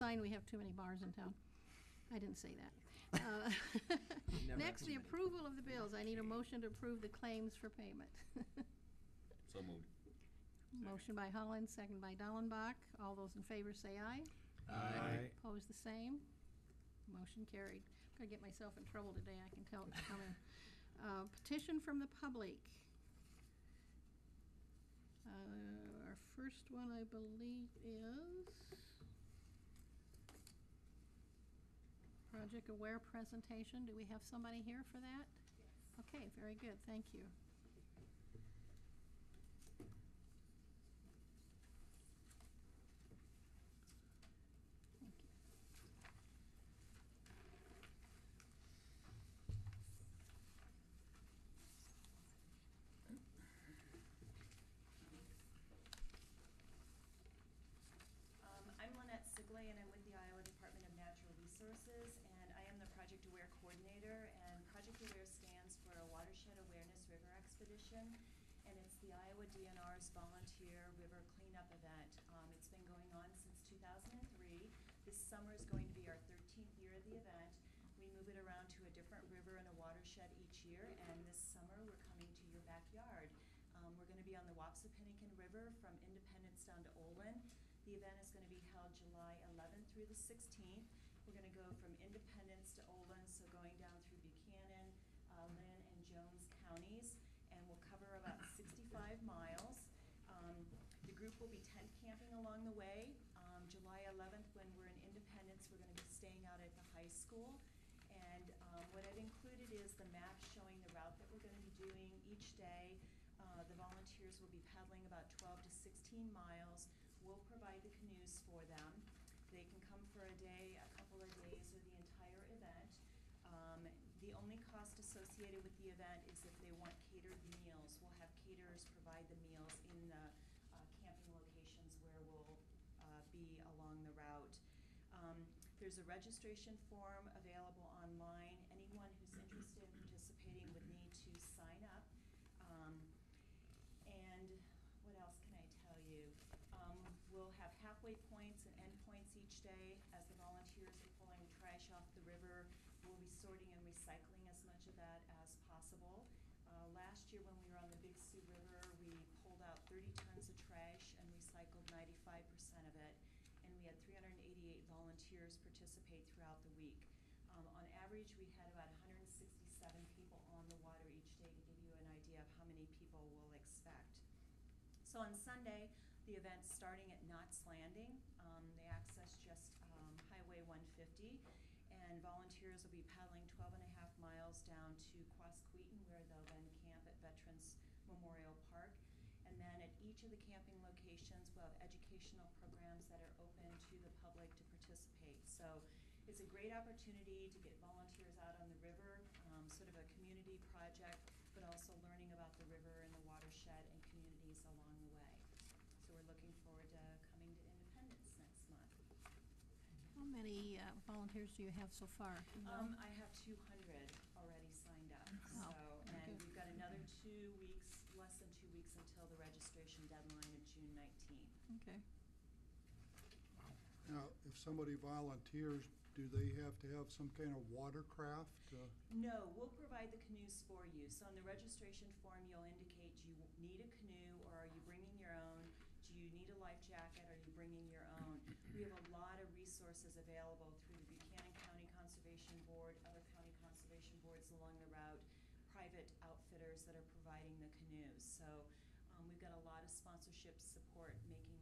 sign we have too many bars in town. I didn't say that. Next, the approval of the bills. I need a motion to approve the claims for payment. So moved. Motion by Holland, second by Dallenbach. All those in favor say aye. Aye. Opposed, the same. Motion carried. I'm gonna get myself in trouble today, I can tell it's coming. Petition from the public. Our first one, I believe, is Project Aware presentation. Do we have somebody here for that? Yes. Okay, very good, thank you. Thank you. I'm Lynette Sigley, and I'm with the Iowa Department of Natural Resources, and I am the Project Aware Coordinator, and Project Aware stands for a Watershed Awareness River Expedition, and it's the Iowa DNR's volunteer river cleanup event. It's been going on since 2003. This summer is going to be our 13th year of the event. We move it around to a different river and a watershed each year, and this summer we're coming to your backyard. We're going to be on the Wapsipinicon River from Independence down to Olin. The event is going to be held July 11th through the 16th. We're going to go from Independence to Olin, so going down through Buchanan, Lynn, and Jones counties, and we'll cover about 65 miles. The group will be tent camping along the way. July 11th, when we're in Independence, we're going to be staying out at the high school. And what I've included is the map showing the route that we're going to be doing each day. The volunteers will be paddling about 12 to 16 miles. We'll provide the canoes for them. They can come for a day, a couple of days, or the entire event. The only cost associated with the event is if they want catered meals. We'll have caterers provide the meals in the camping locations where we'll be along the route. There's a registration form available online. Anyone who's interested in participating would need to sign up. And what else can I tell you? We'll have halfway points and end points each day. As the volunteers are pulling trash off the river, we'll be sorting and recycling as much of that as possible. Last year when we were on the Big Sioux River, we pulled out 30 tons of trash and recycled 95% of it. And we had 388 volunteers participate throughout the week. On average, we had about 167 people on the water each day, to give you an idea of how many people we'll expect. So on Sunday, the event's starting at Knott's Landing. They access just Highway 150, and volunteers will be paddling 12.5 miles down to Quasqueton, where they'll then camp at Veterans Memorial Park. And then at each of the camping locations, we'll have educational programs that are open to the public to participate. So it's a great opportunity to get volunteers out on the river, sort of a community project, but also learning about the river and the watershed and communities along the way. So we're looking forward to coming to Independence next month. How many volunteers do you have so far? Do you know? I have 200 already signed up. Wow. So, Very and good. we've got another 2 weeks, less than 2 weeks until the registration deadline of June 19th. Okay. Now, if somebody volunteers, do they have to have some kind of watercraft? No, we'll provide the canoes for you. So on the registration form, you'll indicate you need a canoe, or are you bringing your own? Do you need a life jacket? Are you bringing your own? We have a lot of resources available through the Buchanan County Conservation Board, other county conservation boards along the route, private outfitters that are providing the canoes. So we've got a lot of sponsorship support making